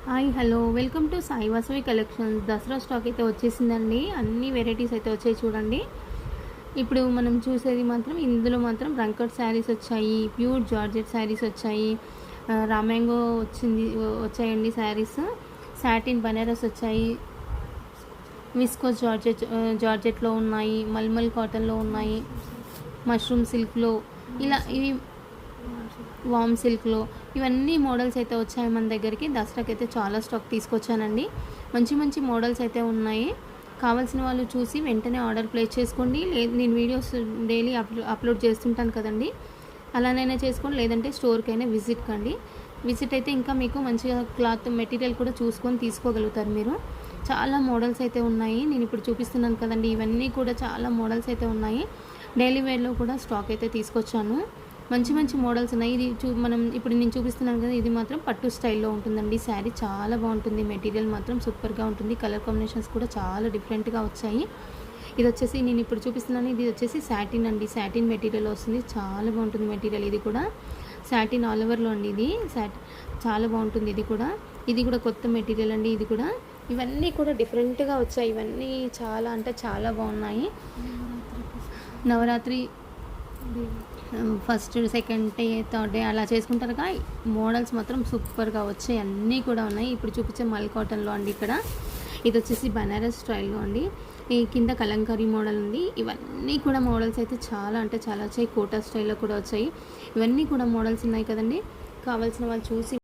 Hi hello welcome to Sai Vasavi collections. Dasara stock అయితే వచ్చేసిందండి. అన్ని వెరైటీస్ అయితే వచ్చాయి చూడండి. ఇప్పుడు మనం చూసేది మాత్రం ఇందులో మాత్రం రంకట్ శారీస్ వచ్చాయి, ప్యూర్ జార్జెట్ శారీస్ వచ్చాయి, రామ్యాంగో వచ్చాయండి శారీస్, సాటిన్ బనారస్ వచ్చాయి, విస్కోస్ జార్జెట్లో ఉన్నాయి, మల్మల్ కాటన్లో ఉన్నాయి, మష్రూమ్ సిల్క్లో, ఇలా ఇవి వామ్ సిల్క్లో ఇవన్నీ మోడల్స్ అయితే వచ్చాయి మన దగ్గరికి. దసరాకి అయితే చాలా స్టాక్ తీసుకొచ్చానండి. మంచి మంచి మోడల్స్ అయితే ఉన్నాయి. కావాల్సిన వాళ్ళు చూసి వెంటనే ఆర్డర్ ప్లేస్ చేసుకోండి. లేదు నేను వీడియోస్ డైలీ అప్లోడ్ చేస్తుంటాను కదండి, అలానైనా చేసుకోండి, లేదంటే స్టోర్కైనా విజిట్ కండి. విజిట్ అయితే ఇంకా మీకు మంచిగా క్లాత్ మెటీరియల్ కూడా చూసుకొని తీసుకోగలుగుతారు మీరు. చాలా మోడల్స్ అయితే ఉన్నాయి. నేను ఇప్పుడు చూపిస్తున్నాను కదండి, ఇవన్నీ కూడా చాలా మోడల్స్ అయితే ఉన్నాయి. డైలీ వేర్లో కూడా స్టాక్ అయితే తీసుకొచ్చాను. మంచి మంచి మోడల్స్ ఉన్నాయి. ఇది మనం ఇప్పుడు నేను చూపిస్తున్నాను కదా, ఇది మాత్రం పట్టు స్టైల్లో ఉంటుందండి. శారీ చాలా బాగుంటుంది, మెటీరియల్ మాత్రం సూపర్గా ఉంటుంది. కలర్ కాంబినేషన్స్ కూడా చాలా డిఫరెంట్గా వచ్చాయి. ఇది వచ్చేసి నేను ఇప్పుడు చూపిస్తున్నాను, ఇది వచ్చేసి సాటిన్ అండి. సాటిన్ మెటీరియల్ వస్తుంది, చాలా బాగుంటుంది మెటీరియల్. ఇది కూడా సాటిన్ ఆల్ ఓవర్లో అండి. ఇది చాలా బాగుంటుంది. ఇది కూడా కొత్త మెటీరియల్ అండి. ఇది కూడా ఇవన్నీ కూడా డిఫరెంట్గా వచ్చాయి. ఇవన్నీ చాలా అంటే చాలా బాగున్నాయి. Navratri first second day third day అలా చేసుకుంటారుగా. మోడల్స్ మాత్రం సూపర్గా వచ్చాయి, అన్నీ కూడా ఉన్నాయి. ఇప్పుడు చూపించే మల్ కాటన్లో అండి. ఇది వచ్చేసి బనారస్ స్టైల్లో అండి. ఈ కింద కలంకారీ మోడల్ ఉంది. ఇవన్నీ కూడా మోడల్స్ అయితే చాలా అంటే చాలా వచ్చాయి. కోటా స్టైల్లో కూడా వచ్చాయి. ఇవన్నీ కూడా మోడల్స్ ఉన్నాయి కదండి. కావాల్సిన వాళ్ళు చూసి